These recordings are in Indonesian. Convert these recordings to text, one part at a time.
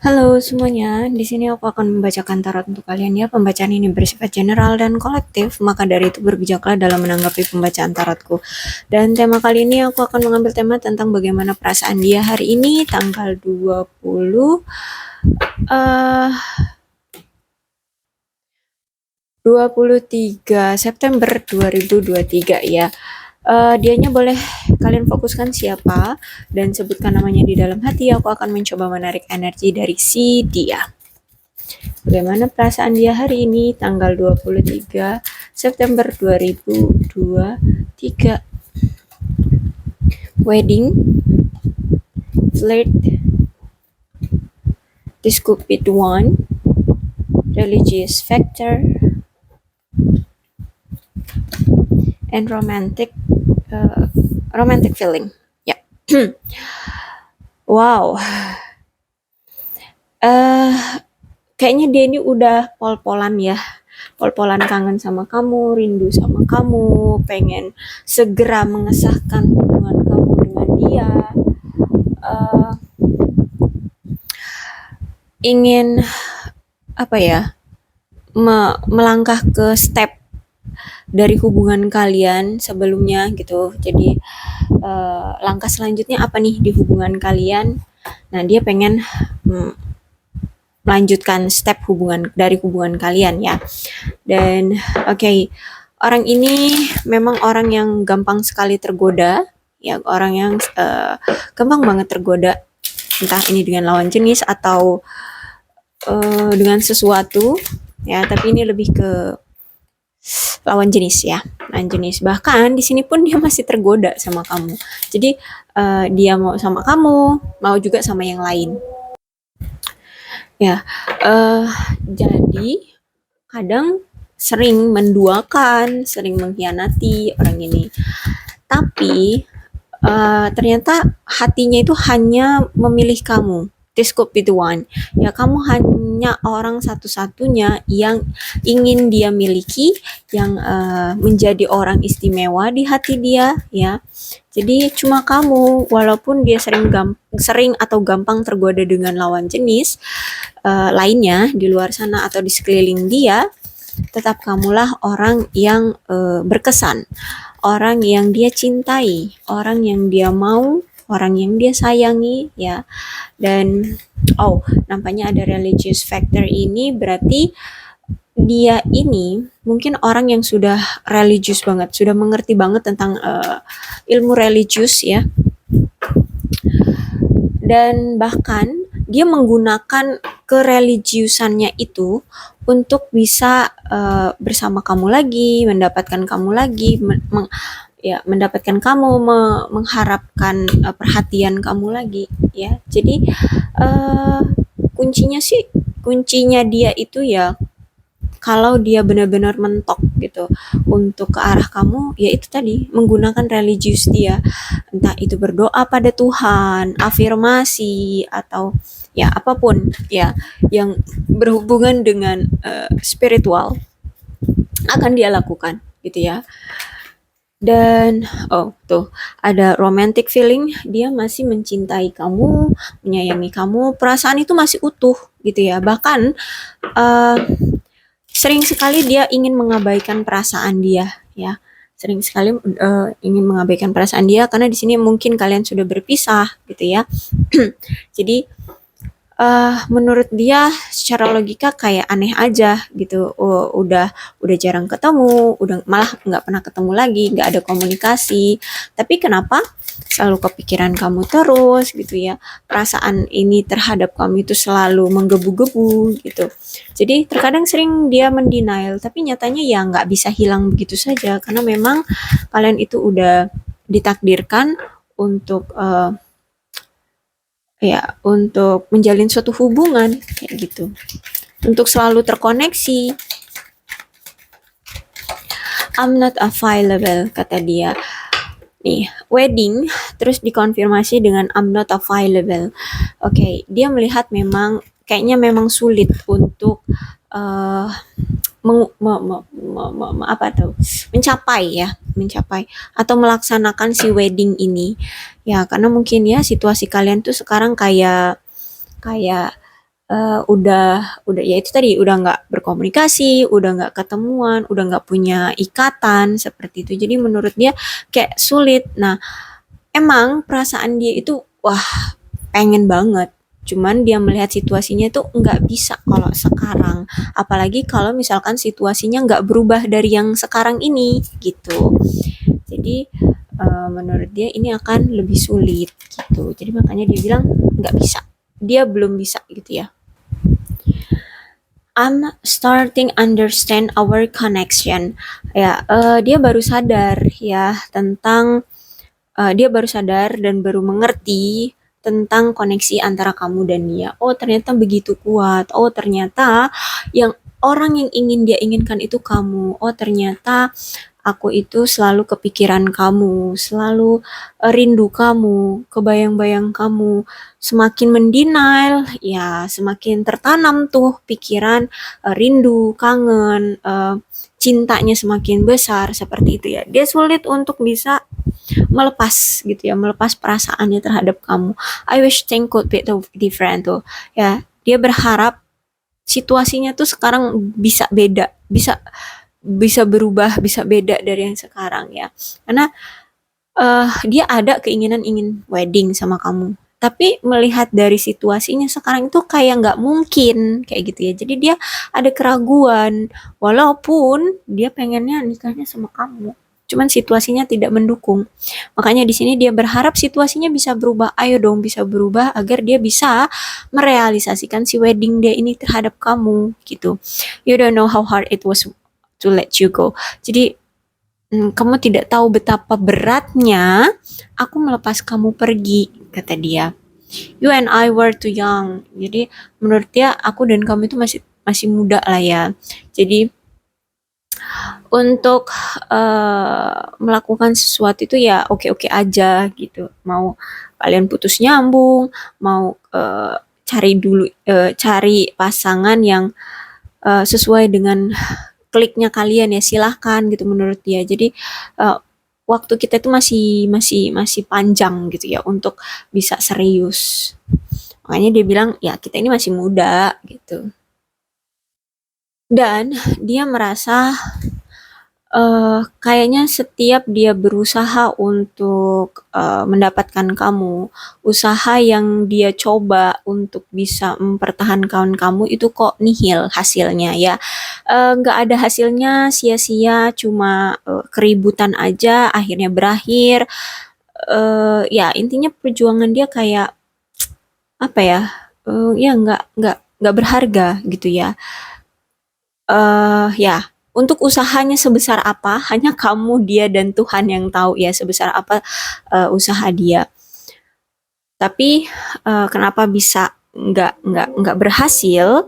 Halo semuanya, di sini aku akan membacakan tarot untuk kalian ya. Pembacaan ini bersifat general dan kolektif, maka dari itu berbijaklah dalam menanggapi pembacaan tarotku. Dan tema kali ini aku akan mengambil tema tentang bagaimana perasaan dia hari ini, tanggal 20 23 September 2023 ya. Dianya boleh kalian fokuskan siapa dan sebutkan namanya di dalam hati. Aku akan mencoba menarik energi dari si dia. Bagaimana perasaan dia hari ini tanggal 23 September 2023? Wedding, flirt, this could be the one, religious factor, and romantic feeling. Ya. Yeah. Wow. Kayaknya dia ini udah pol-polan ya. Pol-polan kangen sama kamu, rindu sama kamu, pengen segera mengesahkan hubungan kamu dengan dia. Ingin apa ya, melangkah ke step dari hubungan kalian sebelumnya gitu. Jadi langkah selanjutnya apa nih di hubungan kalian? Nah, dia pengen melanjutkan step hubungan kalian ya. Dan oke, orang ini memang orang yang gampang sekali tergoda, ya, orang yang gampang banget tergoda, entah ini dengan lawan jenis atau dengan sesuatu, ya. Tapi ini lebih ke lawan jenis ya, lawan jenis. Bahkan di sini pun dia masih tergoda sama kamu. Jadi dia mau sama kamu, mau juga sama yang lain. Ya, jadi kadang sering menduakan, sering mengkhianati orang ini. Tapi ternyata hatinya itu hanya memilih kamu. This could be the one. Ya, kamu hanya orang satu-satunya yang ingin dia miliki, yang menjadi orang istimewa di hati dia, ya. Jadi cuma kamu, walaupun dia sering atau gampang tergoda dengan lawan jenis lainnya di luar sana atau di sekeliling dia, tetap kamulah orang yang berkesan, orang yang dia cintai, orang yang dia mau, orang yang dia sayangi ya. Dan nampaknya ada religious factor ini, berarti dia ini mungkin orang yang sudah religius banget, sudah mengerti banget tentang ilmu religius ya. Dan bahkan dia menggunakan kereligiusannya itu untuk bisa bersama kamu lagi, mendapatkan kamu lagi, mendapatkan kamu, mengharapkan perhatian kamu lagi ya. Jadi kuncinya dia itu ya, kalau dia benar-benar mentok gitu untuk ke arah kamu, ya itu tadi, menggunakan religius dia, entah itu berdoa pada Tuhan, afirmasi, atau ya apapun ya yang berhubungan dengan spiritual akan dia lakukan gitu ya. Dan tuh ada romantic feeling, dia masih mencintai kamu, menyayangi kamu, perasaan itu masih utuh gitu ya. Bahkan sering sekali dia ingin mengabaikan perasaan dia ya. Sering sekali ingin mengabaikan perasaan dia karena di sini mungkin kalian sudah berpisah gitu ya. Jadi menurut dia secara logika kayak aneh aja gitu. Udah jarang ketemu, udah malah nggak pernah ketemu lagi, nggak ada komunikasi. Tapi kenapa selalu kepikiran kamu terus gitu ya? Perasaan ini terhadap kamu itu selalu menggebu-gebu gitu. Jadi terkadang sering dia mendenial, tapi nyatanya ya nggak bisa hilang begitu saja karena memang kalian itu udah ditakdirkan untuk untuk menjalin suatu hubungan kayak gitu, untuk selalu terkoneksi. I'm not available, kata dia. Nih, wedding terus dikonfirmasi dengan I'm not available. Oke, dia melihat kayaknya memang sulit untuk mencapai atau melaksanakan si wedding ini ya, karena mungkin ya situasi kalian tuh sekarang kayak udah ya itu tadi, udah nggak berkomunikasi, udah nggak ketemuan, udah nggak punya ikatan seperti itu. Jadi menurut dia kayak sulit. Nah, emang perasaan dia itu wah pengen banget. Cuman dia melihat situasinya tuh nggak bisa kalau sekarang. Apalagi kalau misalkan situasinya nggak berubah dari yang sekarang ini gitu. Jadi menurut dia ini akan lebih sulit gitu. Jadi makanya dia bilang nggak bisa. Dia belum bisa gitu ya. I'm starting understand our connection. Ya, dia baru sadar ya tentang dia baru sadar dan baru mengerti tentang koneksi antara kamu dan dia. Oh, ternyata begitu kuat. Oh, ternyata yang orang yang ingin dia inginkan itu kamu. Oh, ternyata aku itu selalu kepikiran kamu, selalu rindu kamu, kebayang-bayang kamu. Semakin mendenial, ya semakin tertanam tuh pikiran rindu, kangen, cintanya semakin besar seperti itu ya. Dia sulit untuk bisa melepas gitu ya, melepas perasaannya terhadap kamu. I wish things could be different tuh. Ya, dia berharap situasinya tuh sekarang bisa beda, bisa bisa berubah, bisa beda dari yang sekarang ya. Karena dia ada keinginan ingin wedding sama kamu. Tapi melihat dari situasinya sekarang itu kayak nggak mungkin kayak gitu ya. Jadi dia ada keraguan, walaupun dia pengennya nikahnya sama kamu. Cuman situasinya tidak mendukung. Makanya di sini dia berharap situasinya bisa berubah. Ayo dong bisa berubah agar dia bisa merealisasikan si wedding dia ini terhadap kamu gitu. You don't know how hard it was to let you go. Jadi kamu tidak tahu betapa beratnya aku melepas kamu pergi, kata dia. You and I were too young. Jadi menurut dia aku dan kamu itu masih masih muda lah ya. Jadi untuk melakukan sesuatu itu ya oke-oke aja gitu. Mau kalian putus nyambung, mau cari pasangan yang sesuai dengan kliknya kalian ya silahkan gitu menurut dia. Jadi waktu kita itu masih panjang gitu ya untuk bisa serius. Makanya dia bilang ya kita ini masih muda gitu. Dan dia merasa kayaknya setiap dia berusaha untuk mendapatkan kamu, usaha yang dia coba untuk bisa mempertahankan kamu itu kok nihil hasilnya ya. Nggak ada hasilnya, sia-sia, cuma keributan aja, akhirnya berakhir. Ya intinya perjuangan dia kayak apa ya? Ya nggak berharga gitu ya. Ya, untuk usahanya sebesar apa, hanya kamu, dia, dan Tuhan yang tahu ya sebesar apa usaha dia. Tapi kenapa bisa nggak berhasil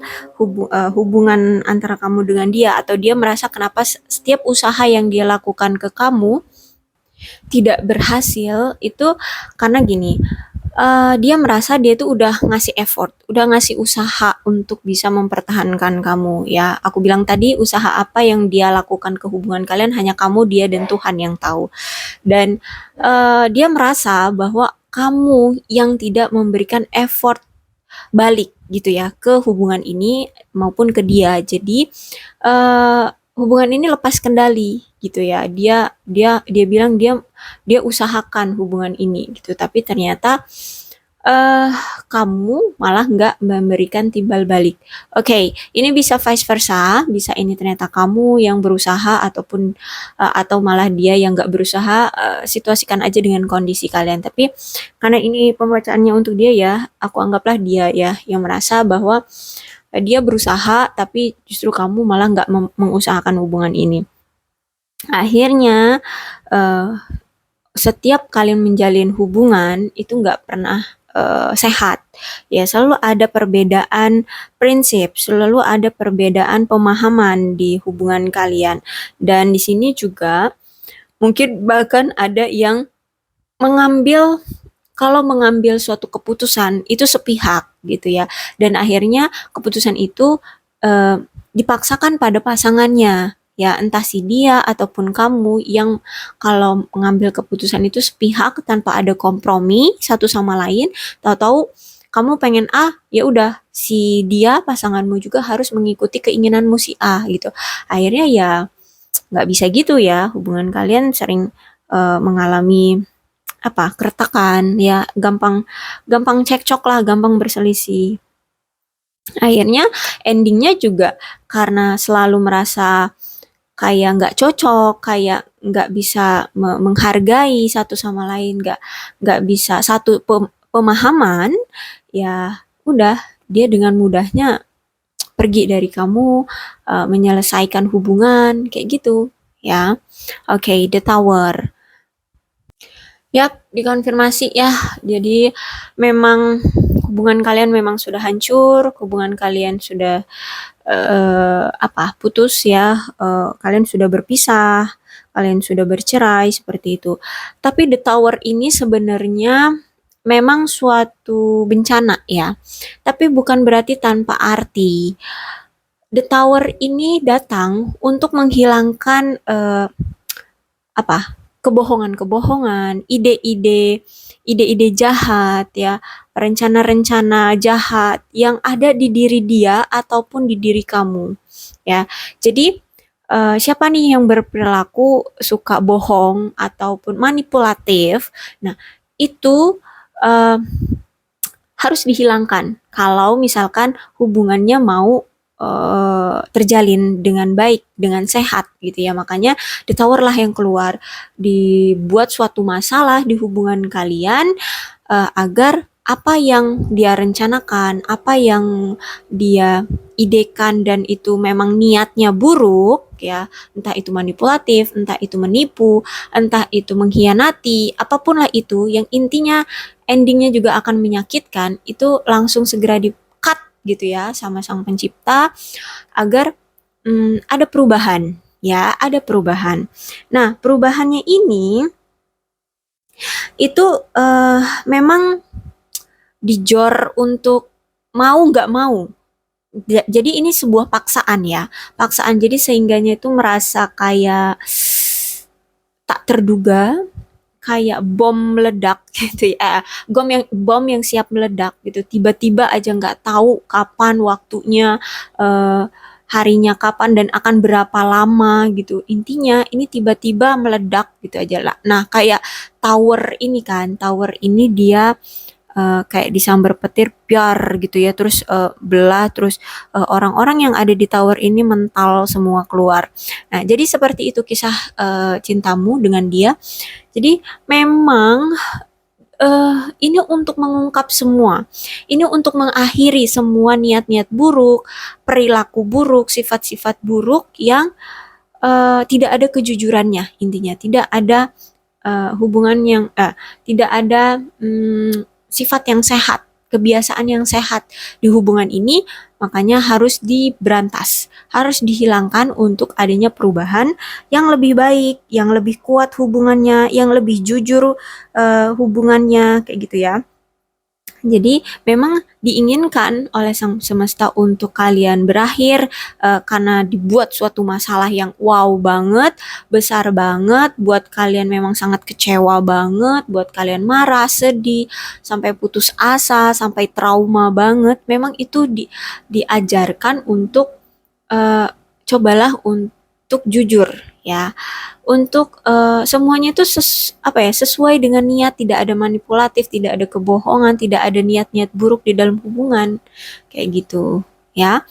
hubungan antara kamu dengan dia atau dia merasa kenapa setiap usaha yang dia lakukan ke kamu tidak berhasil itu karena gini, dia merasa dia tuh udah ngasih effort, udah ngasih usaha untuk bisa mempertahankan kamu ya. Aku bilang tadi usaha apa yang dia lakukan ke hubungan kalian hanya kamu, dia dan Tuhan yang tahu. Dan dia merasa bahwa kamu yang tidak memberikan effort balik gitu ya ke hubungan ini maupun ke dia. Jadi hubungan ini lepas kendali gitu ya. Dia bilang dia usahakan hubungan ini gitu, tapi ternyata eh kamu malah nggak memberikan timbal balik. Oke, ini bisa vice versa, bisa ini ternyata kamu yang berusaha ataupun atau malah dia yang nggak berusaha. Situasikan aja dengan kondisi kalian. Tapi karena ini pembacaannya untuk dia ya, aku anggaplah dia ya yang merasa bahwa dia berusaha, tapi justru kamu malah nggak mengusahakan hubungan ini. Akhirnya setiap kalian menjalin hubungan itu nggak pernah sehat ya, selalu ada perbedaan prinsip, selalu ada perbedaan pemahaman di hubungan kalian. Dan di sini juga mungkin bahkan ada yang mengambil suatu keputusan itu sepihak gitu ya, dan akhirnya keputusan itu dipaksakan pada pasangannya ya, entah si dia ataupun kamu yang kalau mengambil keputusan itu sepihak tanpa ada kompromi satu sama lain, tahu-tahu kamu pengen A, ya udah si dia pasanganmu juga harus mengikuti keinginanmu si A gitu. Akhirnya ya nggak bisa gitu ya, hubungan kalian sering mengalami apa keretakan ya, gampang gampang cekcok lah, gampang berselisih. Akhirnya endingnya juga karena selalu merasa kayak nggak cocok, kayak nggak bisa menghargai satu sama lain, nggak bisa satu pemahaman, ya udah dia dengan mudahnya pergi dari kamu, menyelesaikan hubungan kayak gitu ya. Oke, The Tower. Yap, dikonfirmasi ya. Jadi memang hubungan kalian memang sudah hancur, hubungan kalian sudah apa putus ya, kalian sudah berpisah, kalian sudah bercerai seperti itu. Tapi The Tower ini sebenarnya memang suatu bencana ya, tapi bukan berarti tanpa arti. The Tower ini datang untuk menghilangkan apa kebohongan-kebohongan, ide-ide jahat ya, rencana-rencana jahat yang ada di diri dia ataupun di diri kamu ya. Jadi siapa nih yang berperilaku suka bohong ataupun manipulatif, nah itu uh, harus dihilangkan kalau misalkan hubungannya mau terjalin dengan baik, dengan sehat gitu ya. Makanya The Tower lah yang keluar, dibuat suatu masalah di hubungan kalian agar apa yang dia rencanakan, apa yang dia idekan dan itu memang niatnya buruk ya, entah itu manipulatif, entah itu menipu, entah itu mengkhianati, apapun lah itu yang intinya endingnya juga akan menyakitkan, itu langsung segera di cut gitu ya sama sang pencipta agar ada perubahan ya, ada perubahan. Nah, perubahannya ini itu memang dijor untuk mau nggak mau. Jadi ini sebuah paksaan ya, paksaan. Jadi sehingganya itu merasa kayak tak terduga, kayak bom meledak gitu ya, bom yang siap meledak gitu. Tiba-tiba aja nggak tahu kapan waktunya, harinya kapan dan akan berapa lama gitu. Intinya ini tiba-tiba meledak gitu aja lah. Nah kayak tower ini kan, tower ini dia kayak disambar petir biar gitu ya, terus belah, terus orang-orang yang ada di tower ini mental semua keluar. Nah jadi seperti itu kisah cintamu dengan dia. Jadi memang ini untuk mengungkap semua, ini untuk mengakhiri semua niat-niat buruk, perilaku buruk, sifat-sifat buruk yang tidak ada kejujurannya. Intinya tidak ada hubungan yang tidak ada sifat yang sehat, kebiasaan yang sehat di hubungan ini, makanya harus diberantas, harus dihilangkan untuk adanya perubahan yang lebih baik, yang lebih kuat hubungannya, yang lebih jujur hubungannya kayak gitu ya. Jadi memang diinginkan oleh sang semesta untuk kalian berakhir karena dibuat suatu masalah yang wow banget, besar banget, buat kalian memang sangat kecewa banget, buat kalian marah, sedih, sampai putus asa, sampai trauma banget. Memang itu diajarkan untuk cobalah untuk jujur ya, untuk semuanya itu apa ya, sesuai dengan niat, tidak ada manipulatif, tidak ada kebohongan, tidak ada niat-niat buruk di dalam hubungan kayak gitu ya.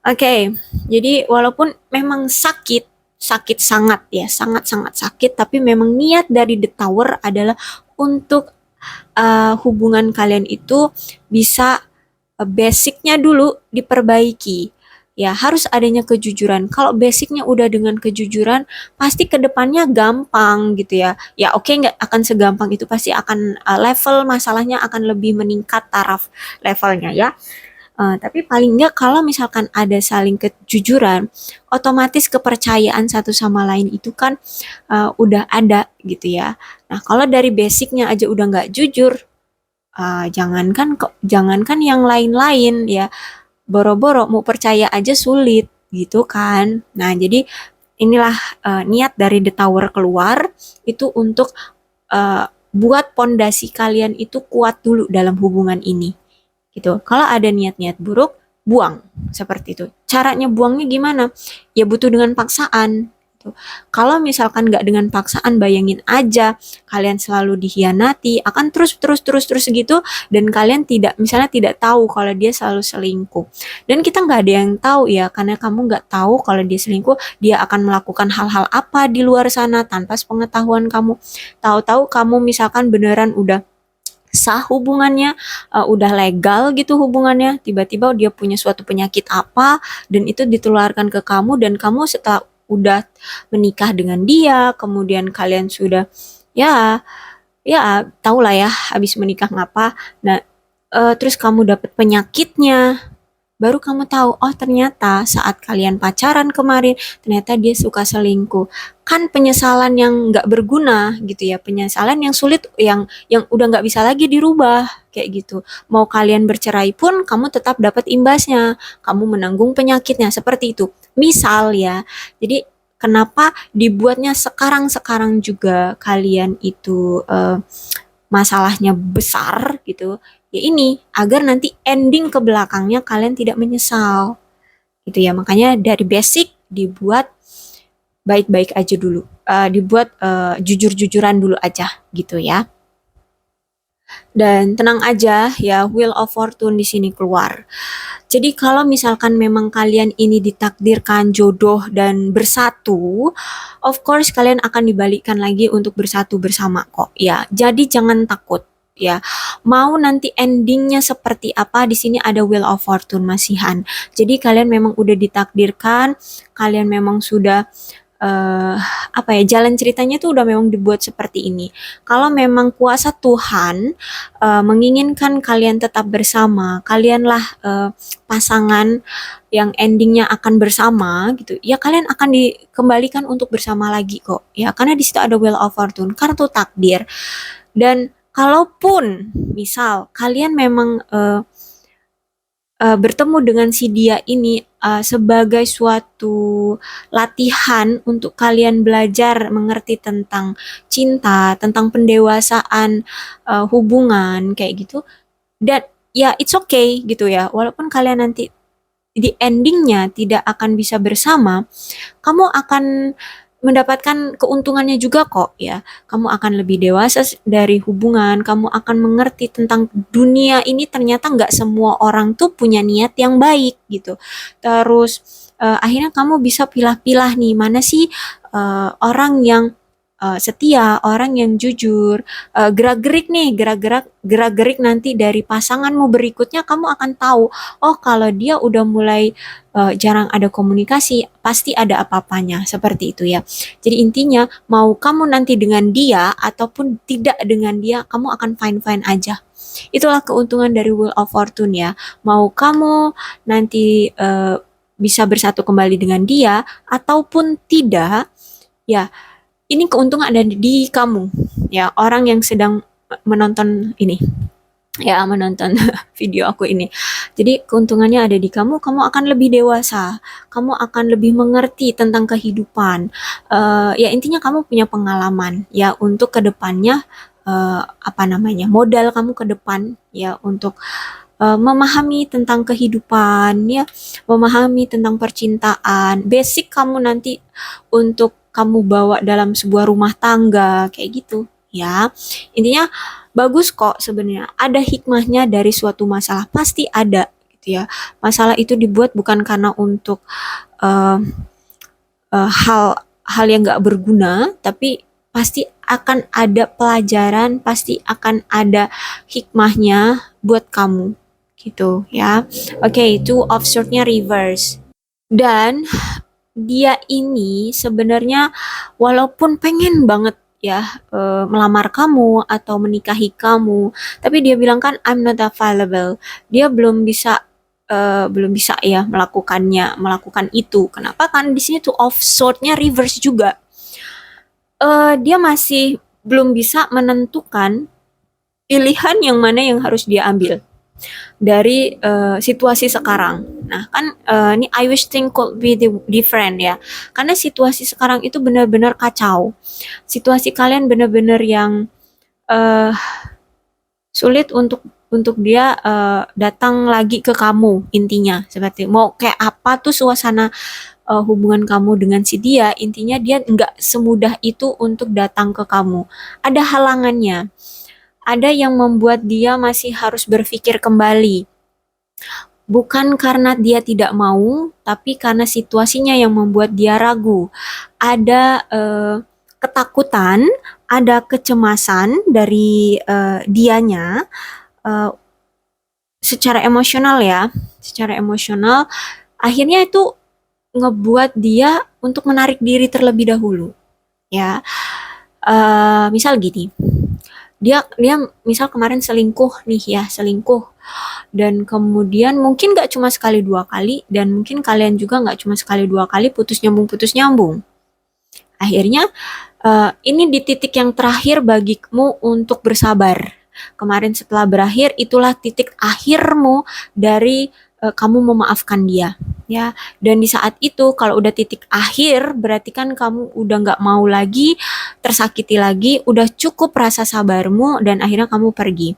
Oke, jadi walaupun memang sakit, sakit sangat ya, sangat-sangat sakit, tapi memang niat dari The Tower adalah untuk hubungan kalian itu bisa basicnya dulu diperbaiki. Ya, harus adanya kejujuran. Kalau basicnya udah dengan kejujuran, pasti kedepannya gampang gitu ya. Ya oke, nggak akan segampang itu, pasti akan level masalahnya akan lebih meningkat taraf levelnya ya. Tapi paling nggak kalau misalkan ada saling kejujuran, otomatis kepercayaan satu sama lain itu kan udah ada gitu ya. Nah kalau dari basicnya aja udah nggak jujur, jangankan yang lain-lain ya, boro-boro mau percaya aja sulit gitu kan. Nah jadi inilah niat dari The Tower keluar itu untuk buat pondasi kalian itu kuat dulu dalam hubungan ini gitu. Kalau ada niat-niat buruk, buang seperti itu. Caranya buangnya gimana? Ya butuh dengan paksaan. Gitu. Kalau misalkan nggak dengan paksaan, bayangin aja kalian selalu dikhianati, akan terus gitu, dan kalian tidak misalnya tidak tahu kalau dia selalu selingkuh. Dan kita nggak ada yang tahu ya, karena kamu nggak tahu kalau dia selingkuh, dia akan melakukan hal-hal apa di luar sana tanpa sepengetahuan kamu. Tahu-tahu kamu misalkan beneran udah sah hubungannya, udah legal gitu hubungannya, tiba-tiba dia punya suatu penyakit apa dan itu ditularkan ke kamu, dan kamu setelah udah menikah dengan dia, kemudian kalian sudah ya ya tahulah ya habis menikah ngapa. Nah, terus kamu dapat penyakitnya, baru kamu tahu, oh ternyata saat kalian pacaran kemarin, ternyata dia suka selingkuh. Kan penyesalan yang nggak berguna gitu ya, penyesalan yang sulit, yang udah nggak bisa lagi dirubah kayak gitu. Mau kalian bercerai pun, kamu tetap dapat imbasnya, kamu menanggung penyakitnya seperti itu. Misal ya, jadi kenapa dibuatnya sekarang-sekarang juga kalian itu masalahnya besar gitu, ya ini agar nanti ending ke belakangnya kalian tidak menyesal gitu ya. Makanya dari basic dibuat baik-baik aja dulu. Dibuat jujur-jujuran dulu aja gitu ya. Dan tenang aja ya, Wheel of Fortune di sini keluar. Jadi kalau misalkan memang kalian ini ditakdirkan jodoh dan bersatu, of course kalian akan dibalikkan lagi untuk bersatu bersama kok ya. Jadi jangan takut ya. Mau nanti endingnya seperti apa, di sini ada Wheel of Fortune masihan. Jadi kalian memang udah ditakdirkan, kalian memang sudah apa ya, jalan ceritanya tuh udah memang dibuat seperti ini. Kalau memang kuasa Tuhan menginginkan kalian tetap bersama, kalianlah pasangan yang endingnya akan bersama gitu, ya kalian akan dikembalikan untuk bersama lagi kok ya, karena di situ ada Wheel of Fortune, kartu takdir. Dan kalaupun misal kalian memang bertemu dengan si dia ini sebagai suatu latihan untuk kalian belajar mengerti tentang cinta, tentang pendewasaan hubungan kayak gitu. Dan ya it's okay gitu ya, walaupun kalian nanti di endingnya tidak akan bisa bersama, kamu akan mendapatkan keuntungannya juga kok ya. Kamu akan lebih dewasa dari hubungan, kamu akan mengerti tentang dunia ini, ternyata nggak semua orang tuh punya niat yang baik gitu. Terus akhirnya kamu bisa pilah-pilah nih, mana sih orang yang setia, orang yang jujur, gerak-gerik nih, gerak-gerik nanti dari pasanganmu berikutnya, kamu akan tahu, oh kalau dia udah mulai jarang ada komunikasi, pasti ada apa-apanya, seperti itu ya. Jadi intinya, mau kamu nanti dengan dia ataupun tidak dengan dia, kamu akan fine-fine aja. Itulah keuntungan dari Wheel of Fortune ya. Mau kamu nanti bisa bersatu kembali dengan dia ataupun tidak, ya ini keuntungan ada di kamu ya, orang yang sedang menonton ini ya, menonton video aku ini. Jadi keuntungannya ada di kamu, kamu akan lebih dewasa, kamu akan lebih mengerti tentang kehidupan. Ya intinya kamu punya pengalaman ya untuk kedepannya, apa namanya, modal kamu ke depan ya untuk memahami tentang kehidupan ya, memahami tentang percintaan, basic kamu nanti untuk kamu bawa dalam sebuah rumah tangga kayak gitu ya. Intinya bagus kok sebenarnya. Ada hikmahnya dari suatu masalah, pasti ada gitu ya. Masalah itu dibuat bukan karena untuk uh, hal yang gak berguna, tapi pasti akan ada pelajaran, pasti akan ada hikmahnya buat kamu gitu ya. Oke, Two of Swords-nya reverse. Dan dia ini sebenarnya walaupun pengen banget ya melamar kamu atau menikahi kamu, tapi dia bilang kan I'm not available. Dia belum bisa ya melakukan itu. Kenapa? Kan di sini tuh of sword-nya reverse juga. Dia masih belum bisa menentukan pilihan yang mana yang harus dia ambil dari situasi sekarang. Nah, kan ini I wish things could be different ya. Karena situasi sekarang itu benar-benar kacau. Situasi kalian benar-benar yang sulit untuk dia datang lagi ke kamu, intinya seperti mau kayak apa tuh suasana hubungan kamu dengan si dia, intinya dia nggak semudah itu untuk datang ke kamu. Ada halangannya, ada yang membuat dia masih harus berpikir kembali. Bukan karena dia tidak mau, tapi karena situasinya yang membuat dia ragu. Ada ketakutan, ada kecemasan dari dianya eh, secara emosional ya, secara emosional. Akhirnya itu ngebuat dia untuk menarik diri terlebih dahulu, ya. Misal gini, dia dia misal kemarin selingkuh nih ya, selingkuh dan kemudian mungkin nggak cuma sekali dua kali dan mungkin kalian juga nggak cuma sekali dua kali putus nyambung. Akhirnya ini di titik yang terakhir bagimu untuk bersabar. Kemarin setelah berakhir itulah titik akhirmu dari kamu memaafkan dia, ya. Dan di saat itu kalau udah titik akhir berarti kan kamu udah nggak mau lagi tersakiti lagi, udah cukup rasa sabarmu dan akhirnya kamu pergi.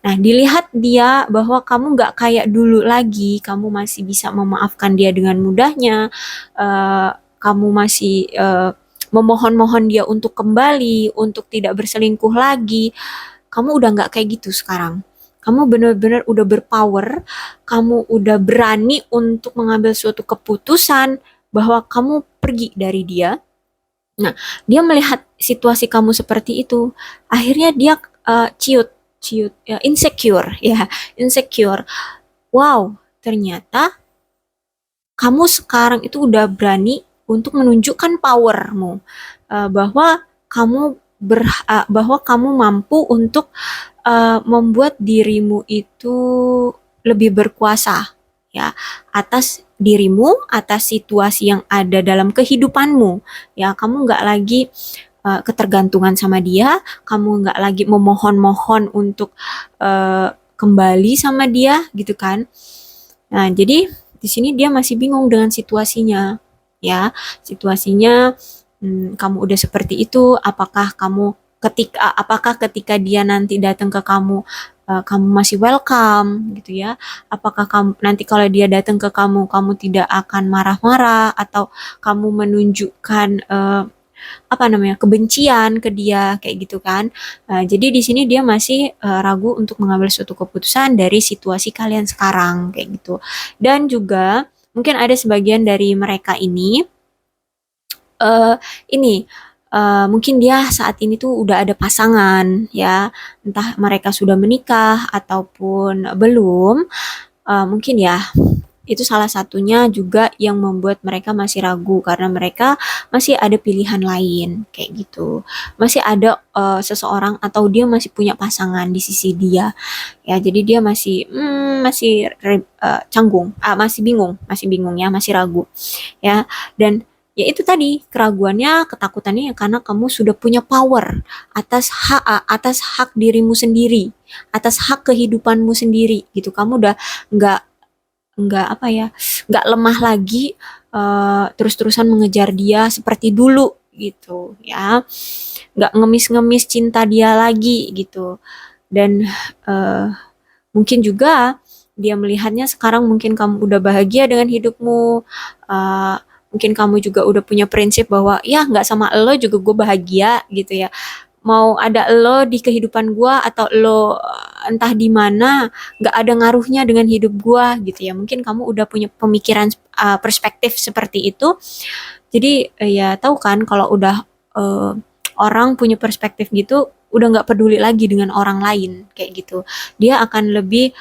Nah, dilihat dia bahwa kamu nggak kayak dulu lagi, kamu masih bisa memaafkan dia dengan mudahnya, eh, kamu masih memohon-mohon dia untuk kembali, untuk tidak berselingkuh lagi. Kamu udah nggak kayak gitu sekarang. Kamu benar-benar udah berpower, kamu udah berani untuk mengambil suatu keputusan bahwa kamu pergi dari dia. Nah, dia melihat situasi kamu seperti itu, akhirnya dia ciut, ciut, ya, insecure, ya, insecure. Wow, ternyata kamu sekarang itu udah berani untuk menunjukkan powermu, bahwa bahwa kamu mampu untuk membuat dirimu itu lebih berkuasa, ya, atas dirimu, atas situasi yang ada dalam kehidupanmu, ya. Kamu nggak lagi ketergantungan sama dia, kamu nggak lagi memohon-mohon untuk kembali sama dia, gitu kan. Nah, jadi di sini dia masih bingung dengan situasinya, ya. Situasinya, kamu udah seperti itu, apakah ketika dia nanti datang ke kamu, kamu masih welcome gitu ya? Apakah kamu nanti kalau dia datang ke kamu, kamu tidak akan marah-marah atau kamu menunjukkan apa namanya, kebencian ke dia kayak gitu kan. Jadi di sini dia masih ragu untuk mengambil suatu keputusan dari situasi kalian sekarang kayak gitu. Dan juga mungkin ada sebagian dari mereka eh, ini mungkin dia saat ini tuh udah ada pasangan ya, entah mereka sudah menikah ataupun belum. Mungkin ya itu salah satunya juga yang membuat mereka masih ragu karena mereka masih ada pilihan lain kayak gitu. Masih ada seseorang atau dia masih punya pasangan di sisi dia. Ya, jadi dia masih canggung, masih bingung ya, masih ragu. Ya, dan ya itu tadi keraguannya, ketakutannya ya karena kamu sudah punya power atas hak dirimu sendiri, atas hak kehidupanmu sendiri gitu. Kamu udah nggak nggak apa ya, nggak lemah lagi terus-terusan mengejar dia seperti dulu gitu ya, nggak ngemis-ngemis cinta dia lagi gitu. Dan eh, mungkin juga dia melihatnya sekarang mungkin kamu udah bahagia dengan hidupmu, eh, mungkin kamu juga udah punya prinsip bahwa ya nggak sama lo juga gue bahagia gitu ya, mau ada lo di kehidupan gue atau lo entah di mana nggak ada ngaruhnya dengan hidup gue gitu ya. Mungkin kamu udah punya pemikiran perspektif seperti itu. Jadi ya tahu kan kalau udah uh, orang punya perspektif gitu udah nggak peduli lagi dengan orang lain kayak gitu. Dia akan lebih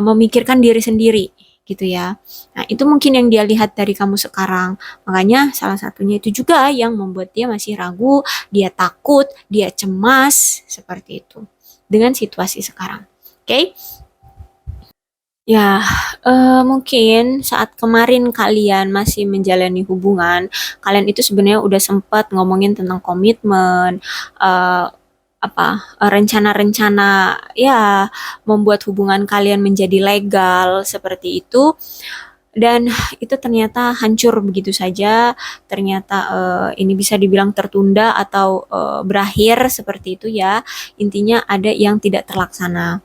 memikirkan diri sendiri gitu ya. Nah, itu mungkin yang dia lihat dari kamu sekarang. Makanya salah satunya itu juga yang membuat dia masih ragu, dia takut, dia cemas seperti itu dengan situasi sekarang. Oke? Okay? Ya, mungkin saat kemarin kalian masih menjalani hubungan, kalian itu sebenarnya udah sempat ngomongin tentang komitmen, eh, rencana-rencana ya membuat hubungan kalian menjadi legal seperti itu. dan itu ternyata hancur begitu saja, ternyata ini bisa dibilang tertunda atau berakhir seperti itu ya. Intinya ada yang tidak terlaksana.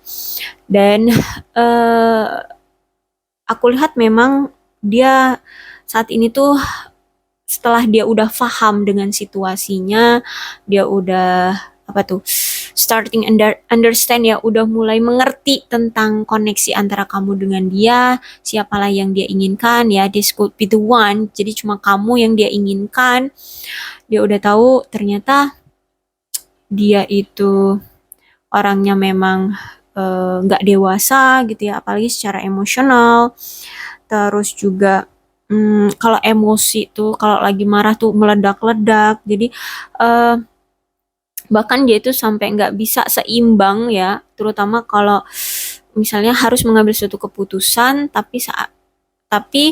Dan eh, aku lihat memang dia saat ini tuh setelah dia udah paham dengan situasinya, dia udah apa tuh starting understand ya, udah mulai mengerti tentang koneksi antara kamu dengan dia, siapalah yang dia inginkan ya, this could be the one, jadi cuma kamu yang dia inginkan. Dia udah tahu ternyata dia itu orangnya memang nggak dewasa gitu ya, apalagi secara emosional. Terus juga kalau emosi tuh kalau lagi marah tuh meledak-ledak. Jadi eh, bahkan dia itu sampai nggak bisa seimbang ya, terutama kalau misalnya harus mengambil suatu keputusan, tapi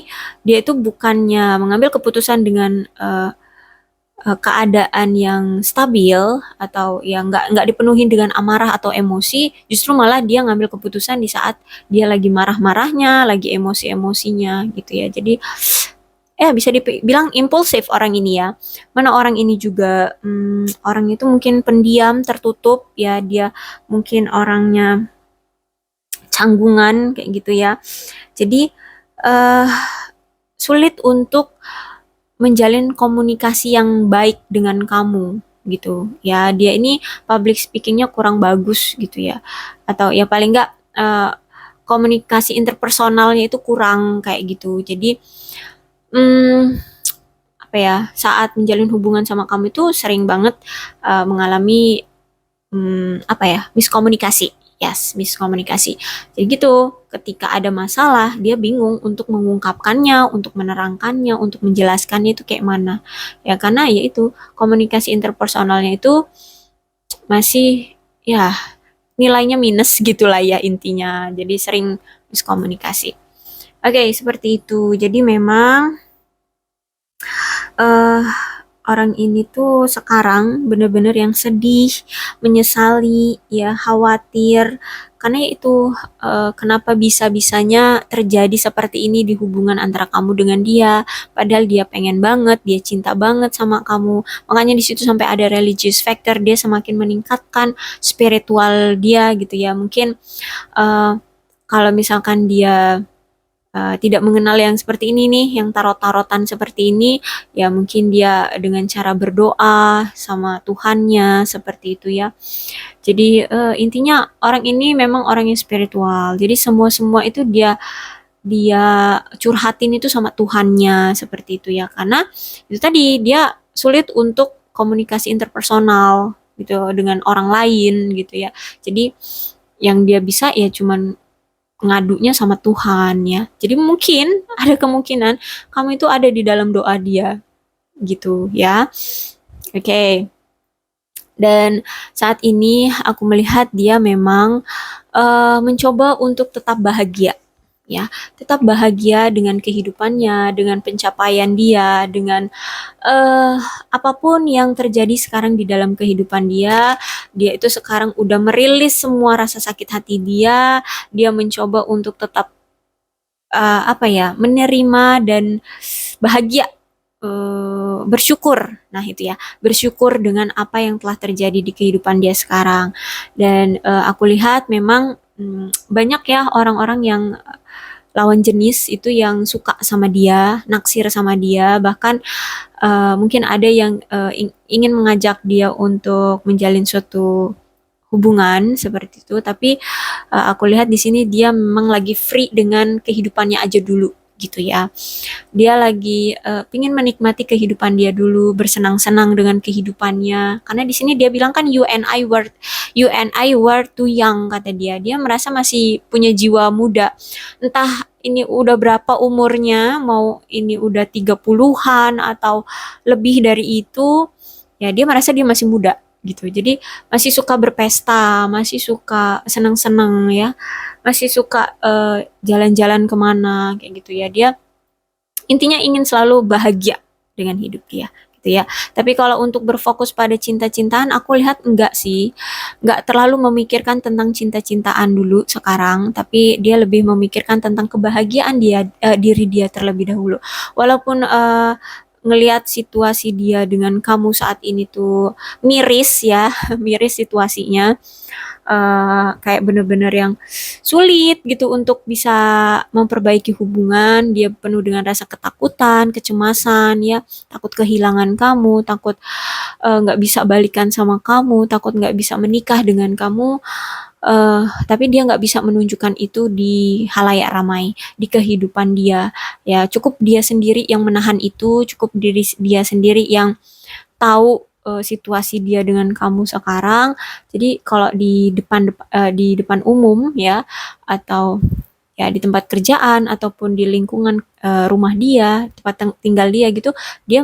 dia itu bukannya mengambil keputusan dengan keadaan yang stabil atau yang nggak dipenuhi dengan amarah atau emosi, justru malah dia ngambil keputusan di saat dia lagi marah-marahnya, lagi emosi-emosinya gitu ya. Jadi bisa dibilang impulsif orang ini ya. Mana orang ini juga orang itu mungkin pendiam, tertutup ya, dia mungkin orangnya canggungan kayak gitu ya. Jadi eh sulit untuk menjalin komunikasi yang baik dengan kamu gitu ya. Dia ini public speakingnya kurang bagus gitu ya, atau ya paling nggak komunikasi interpersonalnya itu kurang kayak gitu. Jadi hmm, apa ya, saat menjalin hubungan sama kamu itu sering banget mengalami apa ya, miskomunikasi. Yes, miskomunikasi. Jadi gitu, ketika ada masalah, dia bingung untuk mengungkapkannya, untuk menerangkannya, untuk menjelaskannya itu kayak mana. Ya karena ya itu, komunikasi interpersonalnya itu masih ya nilainya minus gitulah ya intinya. Jadi sering miskomunikasi. Oke, seperti itu. Jadi memang eh orang ini tuh sekarang bener-bener yang sedih, menyesali, ya khawatir, karena ya itu kenapa bisa-bisanya terjadi seperti ini di hubungan antara kamu dengan dia, padahal dia pengen banget, dia cinta banget sama kamu, makanya di situ sampai ada religious factor, dia semakin meningkatkan spiritual dia gitu ya, mungkin eh, kalau misalkan dia tidak mengenal yang seperti ini nih, yang tarot-tarotan seperti ini, ya mungkin dia dengan cara berdoa sama Tuhannya seperti itu ya. Jadi intinya orang ini memang orang yang spiritual. Jadi semua-semua itu dia dia curhatin itu sama Tuhannya seperti itu ya. Karena itu tadi dia sulit untuk komunikasi interpersonal gitu dengan orang lain gitu ya. Jadi yang dia bisa ya cuman ngadunya sama Tuhan ya. Jadi mungkin ada kemungkinan kamu itu ada di dalam doa dia gitu ya. Oke. Dan saat ini aku melihat dia memang mencoba untuk tetap bahagia ya, tetap bahagia dengan kehidupannya, dengan pencapaian dia, dengan eh apapun yang terjadi sekarang di dalam kehidupan dia, dia itu sekarang udah merilis semua rasa sakit hati dia mencoba untuk tetap apa ya, menerima dan bahagia, bersyukur. Nah itu ya, bersyukur dengan apa yang telah terjadi di kehidupan dia sekarang. Dan aku lihat memang banyak ya orang-orang yang lawan jenis itu yang suka sama dia, naksir sama dia, bahkan mungkin ada yang ingin mengajak dia untuk menjalin suatu hubungan seperti itu, tapi aku lihat di sini dia memang lagi free dengan kehidupannya aja dulu gitu ya. Dia lagi pingin menikmati kehidupan dia dulu, bersenang-senang dengan kehidupannya. Karena di sini dia bilang kan you and I were too young kata dia. Dia merasa masih punya jiwa muda. Entah ini udah berapa umurnya, mau ini udah 30-an atau lebih dari itu, ya dia merasa dia masih muda gitu. Jadi masih suka berpesta, masih suka senang-senang ya, masih suka jalan-jalan kemana kayak gitu ya. Dia intinya ingin selalu bahagia dengan hidup dia. gitu ya. Tapi kalau untuk berfokus pada cinta-cintaan, aku lihat enggak sih. Enggak terlalu memikirkan tentang cinta-cintaan dulu sekarang, tapi dia lebih memikirkan tentang kebahagiaan dia, diri dia terlebih dahulu. Walaupun ngelihat situasi dia dengan kamu saat ini tuh miris ya, miris situasinya, kayak bener-bener yang sulit gitu untuk bisa memperbaiki hubungan. Dia penuh dengan rasa ketakutan, kecemasan, ya, takut kehilangan kamu, takut nggak bisa balikan sama kamu, takut nggak bisa menikah dengan kamu. Tapi dia nggak bisa menunjukkan itu di halayak ramai, di kehidupan dia. Ya, cukup dia sendiri yang menahan itu, cukup diri dia sendiri yang tahu situasi dia dengan kamu sekarang. Jadi kalau di depan umum ya, atau ya di tempat kerjaan ataupun di lingkungan rumah dia, tempat tinggal dia gitu, dia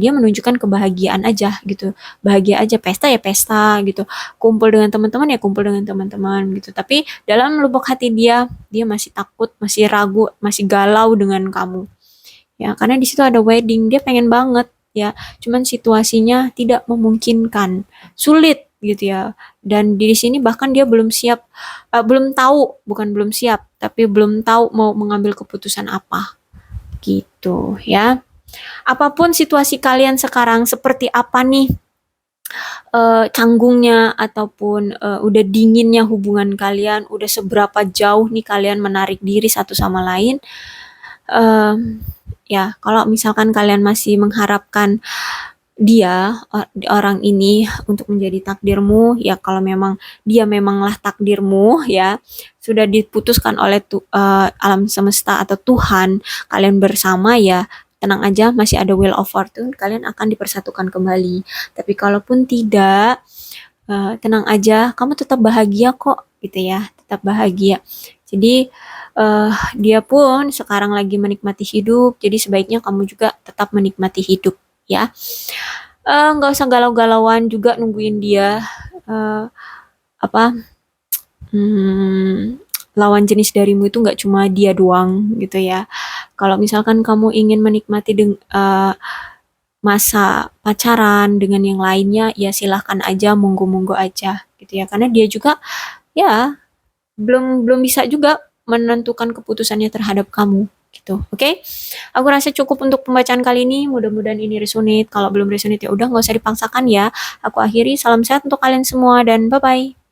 menunjukkan kebahagiaan aja gitu. Bahagia aja, pesta ya pesta gitu. Kumpul dengan teman-teman ya kumpul dengan teman-teman gitu. Tapi dalam lubuk hati dia masih takut, masih ragu, masih galau dengan kamu. Ya, karena di situ ada wedding, dia pengen banget ya, cuman situasinya tidak memungkinkan, sulit gitu ya. Dan di sini bahkan dia belum siap, belum tahu, bukan belum siap, tapi belum tahu mau mengambil keputusan apa gitu ya. Apapun situasi kalian sekarang seperti apa nih, canggungnya ataupun udah dinginnya hubungan kalian, udah seberapa jauh nih kalian menarik diri satu sama lain. Ya, kalau misalkan kalian masih mengharapkan orang ini untuk menjadi takdirmu, ya kalau memang dia memanglah takdirmu ya, sudah diputuskan oleh alam semesta atau Tuhan, kalian bersama ya, tenang aja, masih ada wheel of fortune, kalian akan dipersatukan kembali. Tapi kalaupun tidak, tenang aja, kamu tetap bahagia kok gitu ya, tetap bahagia. Jadi dia pun sekarang lagi menikmati hidup, jadi sebaiknya kamu juga tetap menikmati hidup ya. Nggak usah galau-galauan juga nungguin dia, apa, lawan jenis darimu itu nggak cuma dia doang gitu ya. Kalau misalkan kamu ingin menikmati masa pacaran dengan yang lainnya, ya silahkan aja, monggo-monggo aja gitu ya. Karena dia juga ya belum belum bisa juga menentukan keputusannya terhadap kamu gitu. Oke? Aku rasa cukup untuk pembacaan kali ini. Mudah-mudahan ini resonate. Kalau belum resonate ya udah nggak usah dipaksakan ya. Aku akhiri. Salam sehat untuk kalian semua dan bye bye.